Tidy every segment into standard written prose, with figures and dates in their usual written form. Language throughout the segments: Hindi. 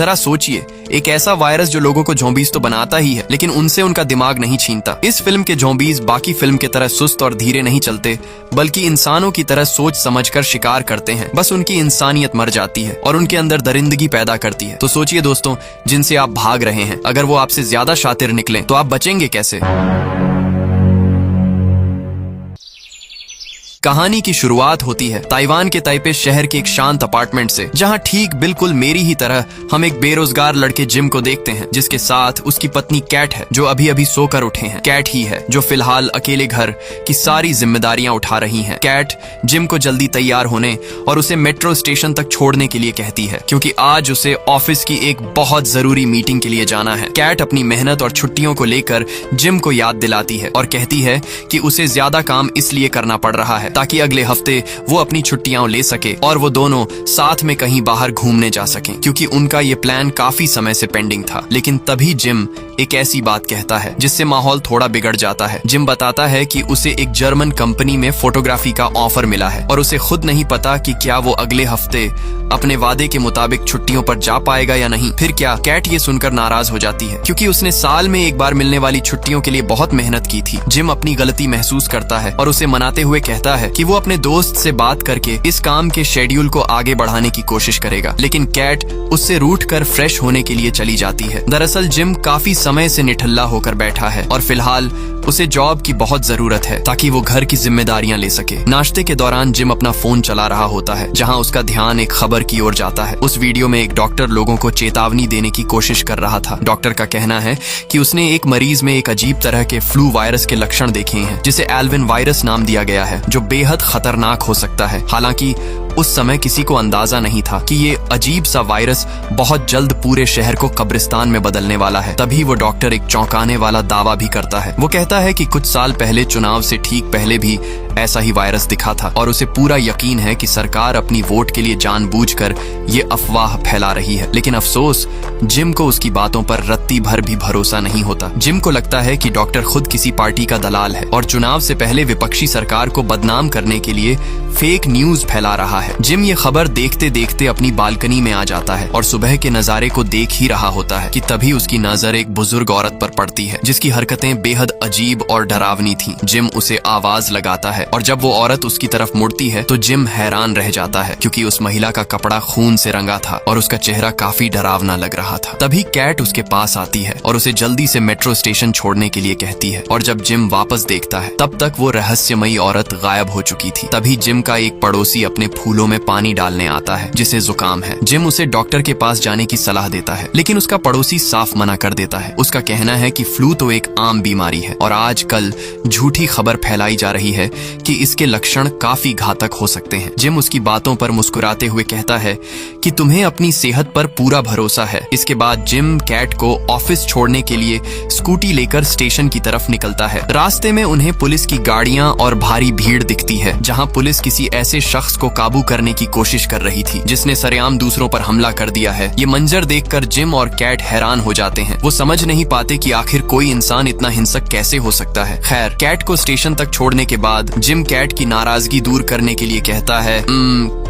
जरा सोचिए, एक ऐसा वायरस जो लोगों को ज़ॉम्बीज़ तो बनाता ही है, लेकिन उनसे उनका दिमाग नहीं छीनता। इस फिल्म के ज़ॉम्बीज़ बाकी फिल्म की तरह सुस्त और धीरे नहीं चलते, बल्कि इंसानों की तरह सोच समझकर शिकार करते हैं। बस उनकी इंसानियत मर जाती है और उनके अंदर दरिंदगी पैदा करती है। तो सोचिए दोस्तों, जिनसे आप भाग रहे हैं, अगर वो आपसे ज्यादा शातिर निकलें तो आप बचेंगे कैसे? कहानी की शुरुआत होती है ताइवान के ताइपे शहर के एक शांत अपार्टमेंट से, जहां ठीक बिल्कुल मेरी ही तरह हम एक बेरोजगार लड़के जिम को देखते हैं, जिसके साथ उसकी पत्नी कैट है, जो अभी अभी सोकर उठे हैं। कैट ही है जो फिलहाल अकेले घर की सारी जिम्मेदारियां उठा रही हैं। कैट जिम को जल्दी तैयार होने और उसे मेट्रो स्टेशन तक छोड़ने के लिए कहती है, क्योंकि आज उसे ऑफिस की एक बहुत जरूरी मीटिंग के लिए जाना है। कैट अपनी मेहनत और छुट्टियों को लेकर जिम को याद दिलाती है और कहती है कि उसे ज्यादा काम इसलिए करना पड़ रहा है ताकि अगले हफ्ते वो अपनी छुट्टियां ले सके और वो दोनों साथ में कहीं बाहर घूमने जा सकें, क्योंकि उनका ये प्लान काफी समय से पेंडिंग था। लेकिन तभी जिम एक ऐसी बात कहता है जिससे माहौल थोड़ा बिगड़ जाता है। जिम बताता है कि उसे एक जर्मन कंपनी में फोटोग्राफी का ऑफर मिला है और उसे खुद नहीं पता कि क्या वो अगले हफ्ते अपने वादे के मुताबिक छुट्टियों पर जा पाएगा या नहीं। फिर क्या? कैट ये सुनकर नाराज हो जाती है, क्योंकि उसने साल में एक बार मिलने वाली छुट्टियों के लिए बहुत मेहनत की थी। जिम अपनी गलती महसूस करता है और उसे मनाते हुए कहता है कि वो अपने दोस्त से बात करके इस काम के शेड्यूल को आगे बढ़ाने की कोशिश करेगा, लेकिन कैट उससे रूठ कर फ्रेश होने के लिए चली जाती है। दरअसल जिम काफी समय से निठल्ला होकर बैठा है और फिलहाल उसे जॉब की बहुत जरूरत है ताकि वो घर की जिम्मेदारियां ले सके। नाश्ते के दौरान जिम अपना फोन चला रहा होता है, जहां उसका ध्यान एक खबर की ओर जाता है। उस वीडियो में एक डॉक्टर लोगों को चेतावनी देने की कोशिश कर रहा था। डॉक्टर का कहना है कि उसने एक मरीज में एक अजीब तरह के फ्लू वायरस के लक्षण देखे हैं, जिसे एल्विन वायरस नाम दिया गया है, जो बेहद खतरनाक हो सकता है। हालांकि उस समय किसी को अंदाजा नहीं था कि ये अजीब सा वायरस बहुत जल्द पूरे शहर को कब्रिस्तान में बदलने वाला है। तभी वो डॉक्टर एक चौंकाने वाला दावा भी करता है। वो कहता है कि कुछ साल पहले चुनाव से ठीक पहले भी ऐसा ही वायरस दिखा था और उसे पूरा यकीन है कि सरकार अपनी वोट के लिए जानबूझकर ये अफवाह फैला रही है। लेकिन अफसोस, जिम को उसकी बातों पर रत्ती भर भी भरोसा नहीं होता। जिम को लगता है कि डॉक्टर खुद किसी पार्टी का दलाल है और चुनाव से पहले विपक्षी सरकार को बदनाम करने के लिए फेक न्यूज फैला रहा है। जिम ये खबर देखते देखते अपनी बालकनी में आ जाता है और सुबह के नजारे को देख ही रहा होता है कि तभी उसकी नजर एक बुजुर्ग औरत पर पड़ती है, जिसकी हरकतें बेहद अजीब और डरावनी थीं। जिम उसे आवाज लगाता है और जब वो औरत उसकी तरफ मुड़ती है तो जिम हैरान रह जाता है, क्योंकि उस महिला का कपड़ा खून से रंगा था और उसका चेहरा काफी डरावना लग रहा था। तभी कैट उसके पास आती है और उसे जल्दी से मेट्रो स्टेशन छोड़ने के लिए कहती है और जब जिम वापस देखता है तब तक वो रहस्यमयी औरत गायब हो चुकी थी। तभी जिम का एक पड़ोसी अपने फूलों में पानी डालने आता है, जिसे जुकाम है। जिम उसे डॉक्टर के पास जाने की सलाह देता है, लेकिन उसका पड़ोसी साफ मना कर देता है। उसका कहना है कि फ्लू तो एक आम बीमारी है और आजकल झूठी खबर फैलाई जा रही है कि इसके लक्षण काफी घातक हो सकते हैं। जिम उसकी बातों पर मुस्कुराते हुए कहता है कि तुम्हें अपनी सेहत पर पूरा भरोसा है। इसके बाद जिम कैट को ऑफिस छोड़ने के लिए स्कूटी लेकर स्टेशन की तरफ निकलता है। रास्ते में उन्हें पुलिस की गाड़ियां और भारी भीड़ दिखती है, जहां पुलिस किसी ऐसे शख्स को काबू करने की कोशिश कर रही थी जिसने सरेआम दूसरों पर हमला कर दिया है। ये मंजर देखकर जिम और कैट हैरान हो जाते हैं। वो समझ नहीं पाते कि आखिर कोई इंसान इतना हिंसक कैसे हो सकता है। खैर, कैट को स्टेशन तक छोड़ने के बाद जिम कैट की नाराजगी दूर करने के लिए कहता है,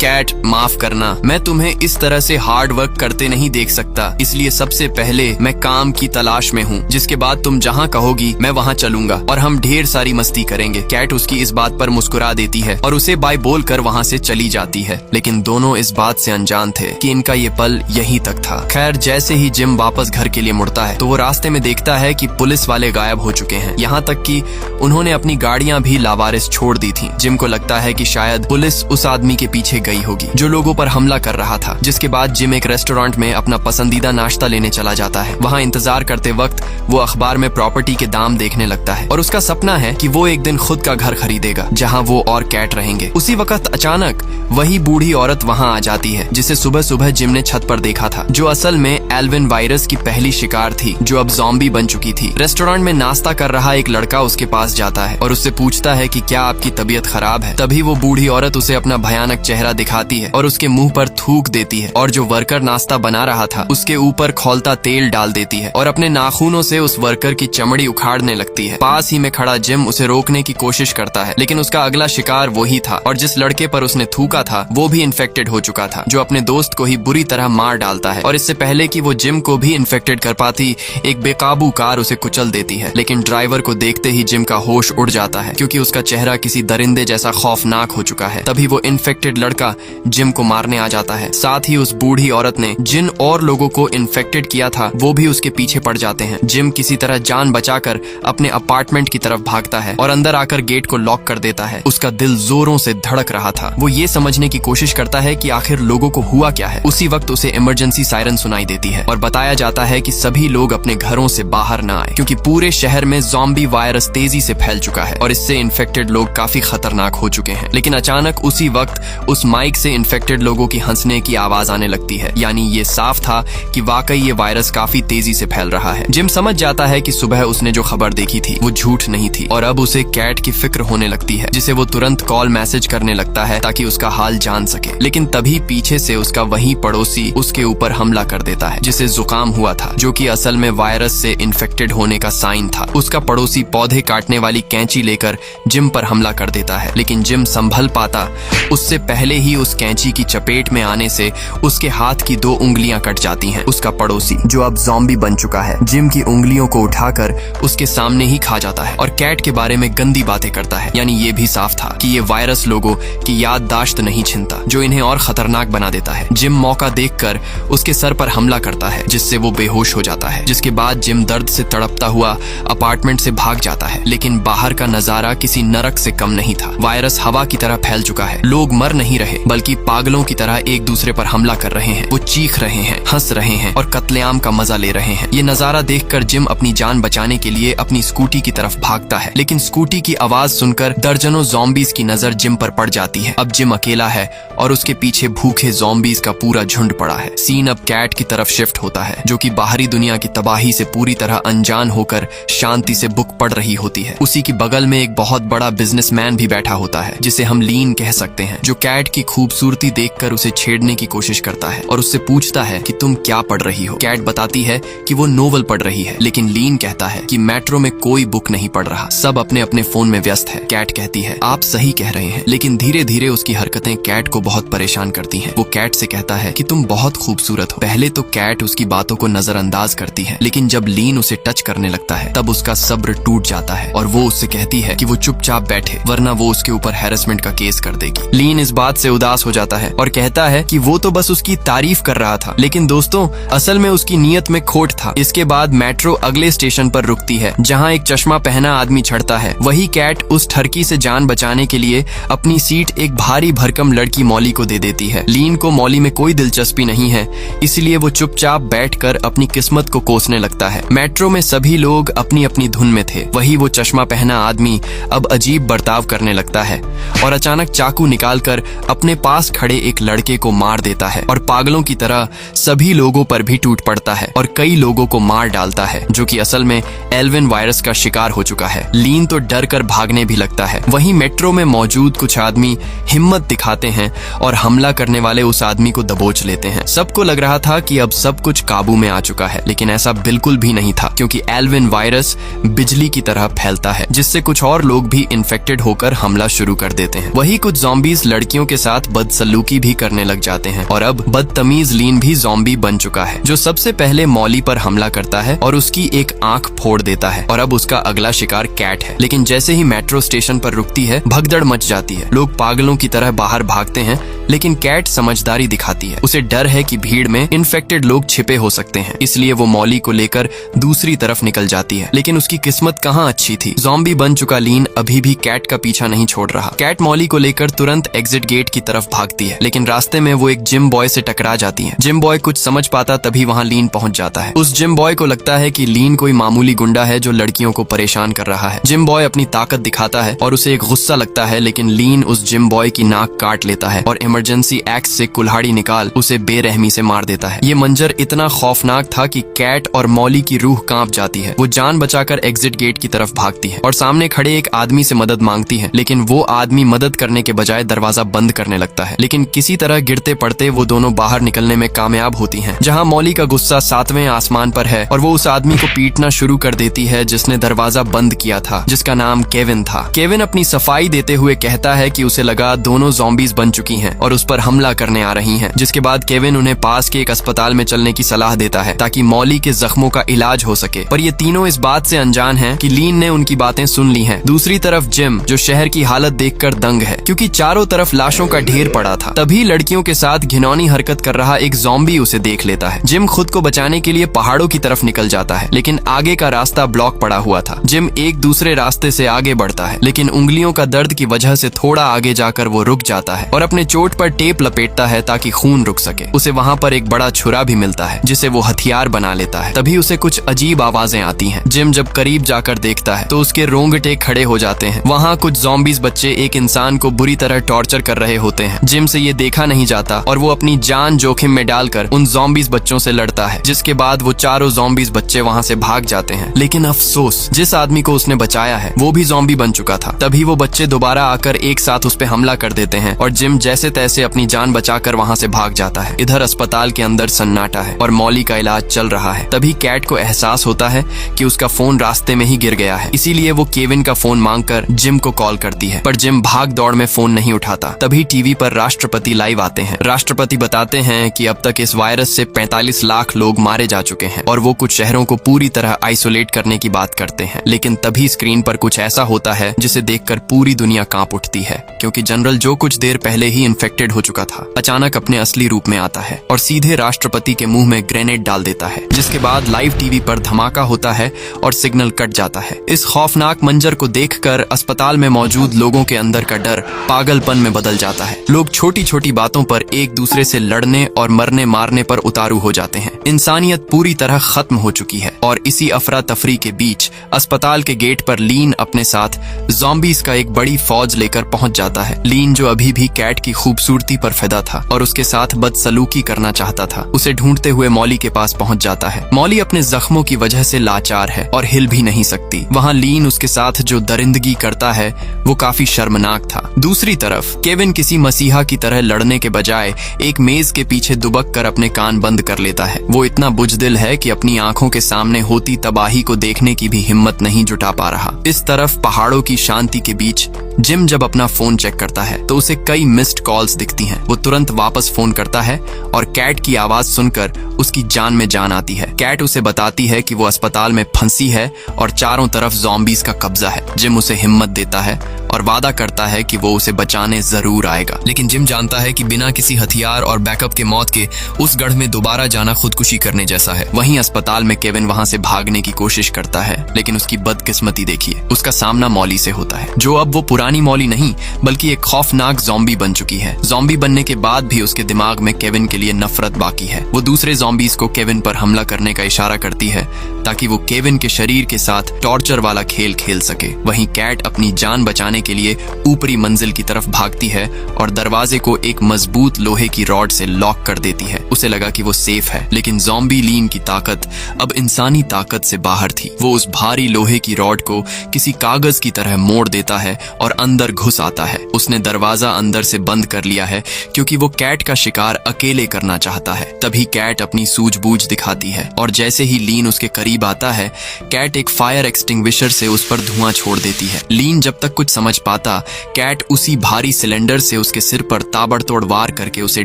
कैट माफ करना, मैं तुम्हें इस तरह से हार्ड वर्क करते नहीं देख सकता, इसलिए सबसे पहले मैं काम की तलाश में हूँ। जिसके बाद तुम जहाँ कहोगी मैं वहाँ चलूंगा और हम ढेर सारी मस्ती करेंगे। कैट उसकी इस बात पर मुस्कुरा देती है और उसे बाय बोलकर वहाँ से चली जाती है, लेकिन दोनों इस बात से अनजान थे कि इनका ये पल यहीं तक था। खैर, जैसे ही जिम वापस घर के लिए मुड़ता है तो वो रास्ते में देखता है कि पुलिस वाले गायब हो चुके हैं, यहाँ तक कि उन्होंने अपनी गाड़ियां भी लावारिस छोड़ दी थी। जिम को लगता है कि शायद पुलिस उस आदमी के पीछे गई होगी जो लोगों पर हमला कर रहा था। जिसके बाद जिम एक रेस्टोरेंट में अपना पसंदीदा नाश्ता लेने चला जाता है। वहाँ इंतजार करते वक्त वो अखबार में प्रॉपर्टी के दाम देखने लगता है और उसका सपना है कि वो एक दिन खुद का घर खरीदेगा जहाँ वो और कैट रहेंगे। उसी वक्त अचानक वही बूढ़ी औरत वहाँ आ जाती है जिसे सुबह सुबह जिम ने छत पर देखा था, जो असल में एल्विन वायरस की पहली शिकार थी, जो अब ज़ॉम्बी बन चुकी थी। रेस्टोरेंट में नाश्ता कर रहा एक लड़का उसके पास जाता है और उससे पूछता है कि क्या आपकी तबीयत खराब है। तभी वो बूढ़ी औरत उसे अपना भयानक चेहरा दिखाती है और उसके मुंह पर थूक देती है और जो वर्कर नाश्ता बना रहा था उसके ऊपर खौलता तेल डाल देती है और अपने नाखूनों से उस वर्कर की चमड़ी उखाड़ने लगती है। पास ही में खड़ा जिम उसे रोकने की कोशिश करता है, लेकिन उसका अगला शिकार वही था और जिस लड़के पर उसने थूका लड़का था वो भी इन्फेक्टेड हो चुका था, जो अपने दोस्त को ही बुरी तरह मार डालता है और इससे पहले कि वो जिम को भी इन्फेक्टेड कर पाती, एक बेकाबू कार उसे कुचल देती है। लेकिन ड्राइवर को देखते ही जिम का होश उड़ जाता है क्योंकि उसका चेहरा किसी दरिंदे जैसा खौफनाक हो चुका है। तभी वो इन्फेक्टेड लड़का जिम को मारने आ जाता है। साथ ही उस बूढ़ी औरत ने जिन और लोगों को इन्फेक्टेड किया था वो भी उसके पीछे पड़ जाते हैं। जिम किसी तरह जान बचाकर अपने अपार्टमेंट की तरफ भागता है और अंदर आकर गेट को लॉक कर देता है। उसका दिल जोरों से धड़क रहा था। वो ये समझने की कोशिश करता है कि आखिर लोगों को हुआ क्या है। उसी वक्त उसे इमरजेंसी सायरन सुनाई देती है और बताया जाता है कि सभी लोग अपने घरों से बाहर न आए क्योंकि पूरे शहर में ज़ॉम्बी वायरस तेजी से फैल चुका है और इससे इन्फेक्टेड लोग काफी खतरनाक हो चुके हैं। लेकिन अचानक उसी वक्त उस माइक से इन्फेक्टेड लोगों की हंसने की आवाज आने लगती है। यानी ये साफ था कि वाकई ये वायरस काफी तेजी से फैल रहा है। जिम समझ जाता है कि सुबह उसने जो खबर देखी थी वो झूठ नहीं थी और अब उसे कैट की फिक्र होने लगती है, जिसे वो तुरंत कॉल मैसेज करने लगता है ताकि उसका हाल जान सके। लेकिन तभी पीछे से उसका वही पड़ोसी उसके ऊपर हमला कर देता है जिसे जुकाम हुआ था, जो कि असल में वायरस से इन्फेक्टेड होने का साइन था। उसका पड़ोसी पौधे काटने वाली कैंची लेकर जिम पर हमला कर देता है, लेकिन जिम संभल पाता उससे पहले ही उस कैंची की चपेट में आने से उसके हाथ की 2 उंगलियां कट जाती हैं। उसका पड़ोसी जो अब ज़ॉम्बी बन चुका है जिम की उंगलियों को उठाकर उसके सामने ही खा जाता है और कैट के बारे में गंदी बातें करता है। यानी ये भी साफ था कि ये वायरस लोगों की याददाश्त नहीं छीनता, जो इन्हें और खतरनाक बना देता है। जिम मौका देखकर उसके सर पर हमला करता है जिससे वो बेहोश हो जाता है, जिसके बाद जिम दर्द से तड़पता हुआ अपार्टमेंट से भाग जाता है। लेकिन बाहर का नजारा किसी नरक से कम नहीं था। वायरस हवा की तरह फैल चुका है। लोग मर नहीं रहे बल्कि पागलों की तरह एक दूसरे पर हमला कर रहे हैं। वो चीख रहे हैं, हंस रहे हैं और कत्लेआम का मजा ले रहे हैं। ये नजारा देखकर जिम अपनी जान बचाने के लिए अपनी स्कूटी की तरफ भागता है, लेकिन स्कूटी की आवाज सुनकर दर्जनों ज़ॉम्बीज की नजर जिम पर पड़ जाती है। अब जिम अकेला है और उसके पीछे भूखे ज़ॉम्बीज का पूरा झुंड पड़ा है। सीन अब कैट की तरफ शिफ्ट होता है, जो कि बाहरी दुनिया की तबाही से पूरी तरह अनजान होकर शांति से बुक पढ़ रही होती है। उसी की बगल में एक बहुत बड़ा बिजनेसमैन भी बैठा होता है, जिसे हम लीन कह सकते हैं, जो कैट की खूबसूरती देखकर उसे छेड़ने की कोशिश करता है और उससे पूछता है कि तुम क्या पढ़ रही हो। कैट बताती है कि वो नोवेल पढ़ रही है, लेकिन लीन कहता है कि मेट्रो में कोई बुक नहीं पढ़ रहा, सब अपने अपने फोन में व्यस्त है। कैट कहती है आप सही कह रहे हैं, लेकिन धीरे धीरे उसकी हरकतें कैट को बहुत परेशान करती हैं। वो कैट से कहता है कि तुम बहुत खूबसूरत हो। पहले तो कैट उसकी बातों को नजरअंदाज करती है, लेकिन जब लीन उसे टच करने लगता है तब उसका सब्र टूट जाता है और वो उससे कहती है कि वो चुपचाप बैठे, वरना वो उसके ऊपर हैरेसमेंट का केस कर देगी। लीन इस बात से उदास हो जाता है और कहता है कि वो तो बस उसकी तारीफ कर रहा था, लेकिन दोस्तों असल में उसकी नीयत में खोट था। इसके बाद मेट्रो अगले स्टेशन पर रुकती है, जहाँ एक चश्मा पहना आदमी चढ़ता है। वही कैट उस ठरकी से जान बचाने के लिए अपनी सीट एक भारी भरकम लड़की मॉली को दे देती है। लीन को मॉली में कोई दिलचस्पी नहीं है, इसलिए वो चुपचाप बैठकर अपनी किस्मत को कोसने लगता है। मेट्रो में सभी लोग अपनी अपनी धुन में थे। वही वो चश्मा पहना आदमी अब अजीब बर्ताव करने लगता है और अचानक चाकू निकालकर अपने पास खड़े एक लड़के को मार देता है और पागलों की तरह सभी लोगों पर भी टूट पड़ता है और कई लोगों को मार डालता है, जो कि असल में एल्विन वायरस का शिकार हो चुका है। लीन तो डर कर भागने भी लगता है। वहीं मेट्रो में मौजूद कुछ आदमी हिम्मत दिखाते हैं और हमला करने वाले उस आदमी को दबोच लेते हैं। सबको लग रहा था कि अब सब कुछ काबू में आ चुका है, लेकिन ऐसा बिल्कुल भी नहीं था, क्योंकि एल्विन वायरस बिजली की तरह फैलता है, जिससे कुछ और लोग भी इन्फेक्टेड होकर हमला शुरू कर देते हैं। वही कुछ ज़ॉम्बीज लड़कियों के साथ बदसलूकी भी करने लग जाते हैं और अब बदतमीज लीन भी ज़ॉम्बी बन चुका है, जो सबसे पहले मॉली पर हमला करता है और उसकी एक आंख फोड़ देता है। और अब उसका अगला शिकार कैट है। लेकिन जैसे ही मेट्रो स्टेशन पर रुकती है, भगदड़ मच जाती है। लोग पागलों की तरह बाहर भागते हैं, लेकिन कैट समझदारी दिखाती है। उसे डर है कि भीड़ में इन्फेक्टेड लोग छिपे हो सकते हैं, इसलिए वो मॉली को लेकर दूसरी तरफ निकल जाती है। लेकिन उसकी किस्मत कहाँ अच्छी थी। ज़ॉम्बी बन चुका लीन अभी भी कैट का पीछा नहीं छोड़ रहा। कैट मॉली को लेकर तुरंत एग्जिट गेट की तरफ भागती है, लेकिन रास्ते में वो एक जिम बॉय से टकरा जाती है। जिम बॉय कुछ समझ पाता तभी वहाँ लीन पहुंच जाता है। उस जिम बॉय को लगता है कि लीन कोई मामूली गुंडा है जो लड़कियों को परेशान कर रहा है। जिम बॉय अपनी ताकत दिखाता है और उसे एक गुस्सा लगता है, लेकिन लीन उस जिम बॉय की नाक काट लेता है और इमरजेंसी एक्स से कुल्हाड़ी निकाल उसे बेरहमी से मार देता है। ये मंजर इतना खौफनाक था कि कैट और मॉली की रूह कांप जाती है। वो जान बचाकर एग्जिट गेट की तरफ भागती है और सामने खड़े एक आदमी से मदद मांगती है, लेकिन वो आदमी मदद करने के बजाय दरवाजा बंद करने लगता है। लेकिन किसी तरह गिरते पड़ते वो दोनों बाहर निकलने में कामयाब होती हैं, जहां मॉली का गुस्सा 7वें आसमान पर है और वो उस आदमी को पीटना शुरू कर देती है जिसने दरवाजा बंद किया था, जिसका नाम केविन था। केविन अपनी सफाई देते हुए कहता है कि उसे लगा दोनों ज़ॉम्बीज बन चुकी हैं और उस पर हमला करने आ रही हैं, जिसके बाद केविन उन्हें पास के एक अस्पताल में चलने की सलाह देता है ताकि मॉली के जख्मों का इलाज हो सके। पर ये तीनों इस बात से अनजान हैं कि लीन ने उनकी बातें सुन ली हैं। दूसरी तरफ जिम, जो शहर की हालत देखकर दंग है क्योंकि चारों तरफ लाशों का ढेर पड़ा था। तभी लड़कियों के साथ घिनौनी हरकत कर रहा एक ज़ॉम्बी उसे देख लेता है। जिम खुद को बचाने के लिए पहाड़ों की तरफ निकल जाता है, लेकिन आगे का रास्ता ब्लॉक पड़ा हुआ था। जिम एक दूसरे रास्ते से आगे बढ़ता है, लेकिन उंगलियों का दर्द की वजह से थोड़ा आगे जाकर वो रुक जाता है और अपने चोट पर टेप लपेटता है ताकि खून रुक सके। उसे वहाँ पर एक बड़ा छुरा भी मिलता है जिसे वो हथियार बना लेता है। तभी उसे कुछ अजीब आवाजें आती हैं। जिम जब करीब जाकर देखता है तो उसके रोंगटे खड़े हो जाते हैं। वहाँ कुछ ज़ॉम्बीज बच्चे एक इंसान को बुरी तरह टॉर्चर कर रहे होते हैं। जिम से ये देखा नहीं जाता और वो अपनी जान जोखिम में डालकर उन ज़ॉम्बीज बच्चों से लड़ता है, जिसके बाद वो चारों ज़ॉम्बीज बच्चे वहाँ से भाग जाते हैं। लेकिन अफसोस, जिस आदमी को उसने बचाया है वो भी ज़ॉम्बी बन चुका था। तभी वो बच्चे दोबारा आकर एक साथ उस पे हमला कर देते हैं और जिम जैसे तैसे अपनी जान बचाकर वहाँ से भाग जाता है। इधर अस्पताल के अंदर सन्नाटा है और मॉली का इलाज चल रहा है। तभी कैट को एहसास होता है कि उसका फोन रास्ते में ही गिर गया है, इसीलिए वो केविन का फोन मांगकर जिम को कॉल करती है, पर जिम भाग दौड़ में फोन नहीं उठाता। तभी टीवी पर राष्ट्रपति लाइव आते हैं। राष्ट्रपति बताते हैं कि अब तक इस वायरस से 45 लाख लोग मारे जा चुके हैं और वो कुछ शहरों को पूरी तरह आइसोलेट करने की बात करते हैं। लेकिन तभी स्क्रीन पर कुछ ऐसा होता है जिसे देखकर पूरी दुनिया कांप उठती है, क्योंकि जनरल जो कुछ देर पहले ही इन्फेक्टेड हो चुका था अचानक अपने असली रूप में आता है और सीधे राष्ट्रपति के मुंह में ग्रेनेड डाल देता है, जिसके बाद लाइव टीवी पर धमाका होता है और सिग्नल कट जाता है। इस खौफनाक मंजर को देखकर अस्पताल में मौजूद लोगों के अंदर का डर पागलपन में बदल जाता है। लोग छोटी छोटी बातों पर एक दूसरे से लड़ने और मरने मारने पर उतारू हो जाते हैं। इंसानियत पूरी तरह खत्म हो चुकी है और इसी अफरा तफरी के बीच अस्पताल के गेट पर लीन अपने साथ ज़ॉम्बीज का एक बड़ी फौज लेकर पहुंच जाता है। लीन, जो अभी भी कैट की खूबसूरती पर फिदा था और उसके साथ बदसलूकी करना चाहता था, उसे ढूंढते हुए मॉली के पास पहुंच जाता है। मॉली अपने जख्मों की वजह से लाचार है और हिल भी नहीं सकती। वहाँ लीन उसके साथ जो दरिंदगी करता है वो काफी शर्मनाक था। दूसरी तरफ केविन किसी मसीहा की तरह लड़ने के बजाय एक मेज के पीछे दुबक कर अपने कान बंद कर लेता है। वो इतना बुजदिल है कि अपनी आंखों के सामने होती तबाही को देखने की भी हिम्मत नहीं जुटा पा रहा। इस तरफ पहाड़ों की शांति के बीच जिम जब अपना फोन चेक करता है तो उसे कई मिस्ड कॉल्स दिखती हैं। वो तुरंत वापस फोन करता है और कैट की आवाज सुनकर उसकी जान में जान आती है। कैट उसे बताती है कि वो अस्पताल में फंसी है और चारों तरफ ज़ॉम्बीज का कब्जा है। जिम उसे हिम्मत देता है और वादा करता है कि वो उसे बचाने जरूर आएगा। लेकिन जिम जानता है कि बिना किसी हथियार और बैकअप के मौत के उस गढ़ में दोबारा जाना खुदकुशी करने जैसा है। वहीं अस्पताल में केविन वहां से भागने की कोशिश करता है, लेकिन उसकी बदकिस्मती देखिए, उसका सामना मॉली से होता है, जो अब वो पुरानी मॉली नहीं बल्कि एक खौफनाक ज़ॉम्बी बन चुकी है। ज़ॉम्बी बनने के बाद भी उसके दिमाग में केविन के लिए नफरत बाकी है। वो दूसरे ज़ॉम्बीज को केविन पर हमला करने का इशारा करती है ताकि वो केविन के शरीर के साथ टॉर्चर वाला खेल खेल सके। वहीं कैट अपनी जान बचाने के लिए ऊपरी मंजिल की तरफ भागती है और दरवाजे को एक मजबूत लोहे की रॉड से लॉक कर देती है। उसे लगा कि वो सेफ है, लेकिन ज़ॉम्बी लीन की ताकत अब इंसानी ताकत से बाहर थी। वो उस भारी लोहे की रॉड को किसी कागज की तरह मोड़ देता है और अंदर घुस आता है। उसने दरवाजा अंदर से बंद कर लिया है क्योंकि वो कैट का शिकार अकेले करना चाहता है। तभी कैट अपनी सूझबूझ दिखाती है और जैसे ही लीन उसके करीब आता है, कैट एक फायर एक्सटिंग्विशर से उस पर धुआं छोड़ देती है। लीन जब तक कुछ समझ पाता, कैट उसी भारी सिलेंडर से उसके सिर पर ताबड़तोड़ वार करके उसे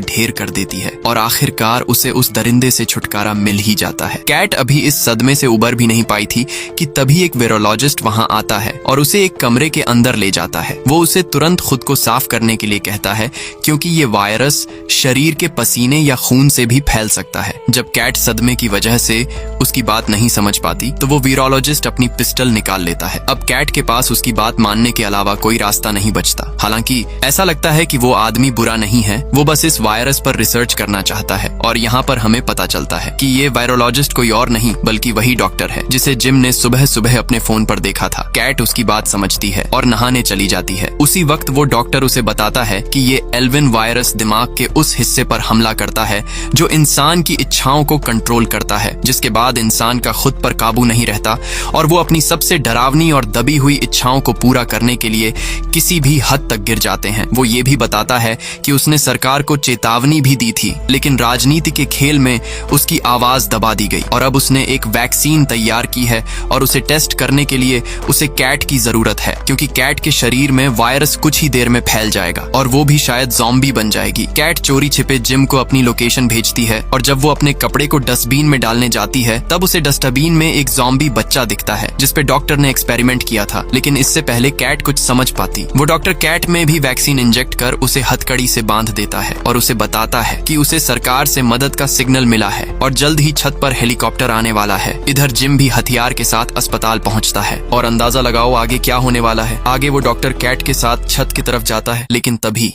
ढेर कर देती है और आखिरकार उसे उस दरिंदे से छुटकारा मिल ही जाता है। कैट अभी इस सदमे से उबर भी नहीं पाई थी कि तभी एक वेरोलॉजिस्ट वहां आता है और उसे एक कमरे के अंदर ले जाता है। वो उसे तुरंत खुद को साफ करने के लिए कहता है क्योंकि ये वायरस शरीर के पसीने या खून से भी फैल सकता है। जब कैट सदमे की वजह से उसकी बात नहीं समझ पाती तो वो वीरोलॉजिस्ट अपनी पिस्टल निकाल लेता है। अब कैट के पास उसकी बात मानने के अलावा कोई रास्ता नहीं बचता। हालांकि ऐसा लगता है कि वो आदमी बुरा नहीं है, वो बस इस वायरस पर रिसर्च करना चाहता है। और यहाँ पर हमें पता चलता है कि ये वायरोलॉजिस्ट कोई और नहीं बल्कि वही डॉक्टर है जिसे जिम ने सुबह सुबह अपने फोन पर देखा था। कैट उसकी बात समझती है और नहाने चली जाती है। उसी वक्त वो डॉक्टर उसे बताता है कि ये एल्विन वायरस दिमाग के उस हिस्से पर हमला करता है जो इंसान की इच्छाओं को कंट्रोल करता है, जिसके बाद इंसान का खुद पर काबू नहीं रहता और वो अपनी सबसे डरावनी और दबी हुई इच्छाओं को पूरा करने के लिए लिए किसी भी हद तक गिर जाते हैं। वो ये भी बताता है कि उसने सरकार को चेतावनी भी दी थी, लेकिन राजनीति के खेल में उसकी आवाज दबा दी गई और अब उसने एक वैक्सीन तैयार की है और उसे टेस्ट करने के लिए उसे कैट की जरूरत है, क्योंकि कैट के शरीर में वायरस कुछ ही देर में फैल जाएगा और वो भी शायद ज़ॉम्बी बन जाएगी। कैट चोरी छिपे जिम को अपनी लोकेशन भेजती है और जब वो अपने कपड़े को डस्टबिन में डालने जाती है तब उसे डस्टबिन में एक ज़ॉम्बी बच्चा दिखता है जिसपे डॉक्टर ने एक्सपेरिमेंट किया था, लेकिन इससे पहले कैट कुछ समझ पाती। वो डॉक्टर कैट में भी वैक्सीन इंजेक्ट कर उसे हथकड़ी से बांध देता है और उसे बताता है कि उसे सरकार से मदद का सिग्नल मिला है और जल्द ही छत पर हेलीकॉप्टर आने वाला है। इधर जिम भी हथियार के साथ अस्पताल पहुंचता है और अंदाजा लगाओ आगे क्या होने वाला है। आगे वो डॉक्टर कैट के साथ छत की तरफ जाता है, लेकिन तभी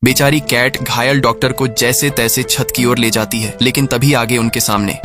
बेचारी कैट घायल डॉक्टर को जैसे तैसे छत की ओर ले जाती है, लेकिन तभी आगे उनके सामने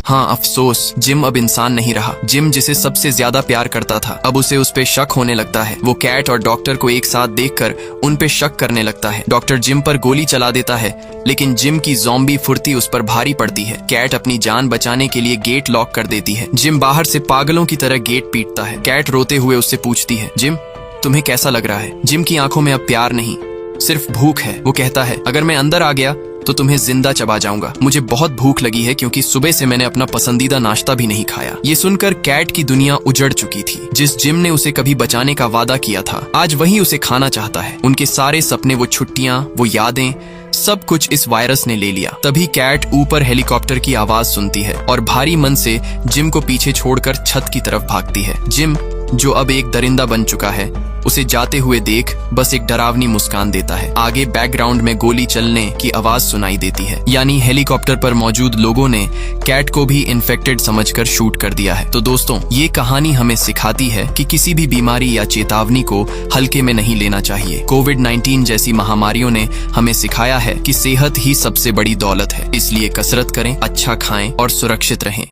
हाँ, अफसोस, जिम अब इंसान नहीं रहा। जिम जिसे सबसे ज्यादा प्यार करता था, अब उसे उस पे शक होने लगता है। वो कैट और डॉक्टर को एक साथ देखकर उन पे शक करने लगता है। डॉक्टर जिम पर गोली चला देता है, लेकिन जिम की ज़ॉम्बी फुर्ती उस पर भारी पड़ती है। कैट अपनी जान बचाने के लिए गेट लॉक कर देती है। जिम बाहर से पागलों की तरह गेट पीटता है। कैट रोते हुए उससे पूछती है, जिम, तुम्हें कैसा लग रहा है? जिम की आंखों में अब प्यार नहीं, सिर्फ भूख है। वो कहता है, अगर मैं अंदर आ गया तो तुम्हें जिंदा चबा जाऊंगा। मुझे बहुत भूख लगी है क्योंकि सुबह से मैंने अपना पसंदीदा नाश्ता भी नहीं खाया। ये सुनकर कैट की दुनिया उजड़ चुकी थी। जिस जिम ने उसे कभी बचाने का वादा किया था, आज वही उसे खाना चाहता है। उनके सारे सपने, वो छुट्टियां, वो यादें, सब कुछ इस वायरस ने ले लिया। तभी कैट ऊपर हेलीकॉप्टर की आवाज सुनती है और भारी मन से जिम को पीछे छोड़कर छत की तरफ भागती है। जिम, जो अब एक दरिंदा बन चुका है, उसे जाते हुए देख बस एक डरावनी मुस्कान देता है। आगे बैकग्राउंड में गोली चलने की आवाज सुनाई देती है, यानी हेलीकॉप्टर पर मौजूद लोगों ने कैट को भी इन्फेक्टेड समझकर शूट कर दिया है। तो दोस्तों, ये कहानी हमें सिखाती है कि किसी भी बीमारी या चेतावनी को हल्के में नहीं लेना चाहिए। कोविड-19 जैसी महामारियों ने हमें सिखाया है कि सेहत ही सबसे बड़ी दौलत है, इसलिए कसरत करें, अच्छा खाएं और सुरक्षित रहें।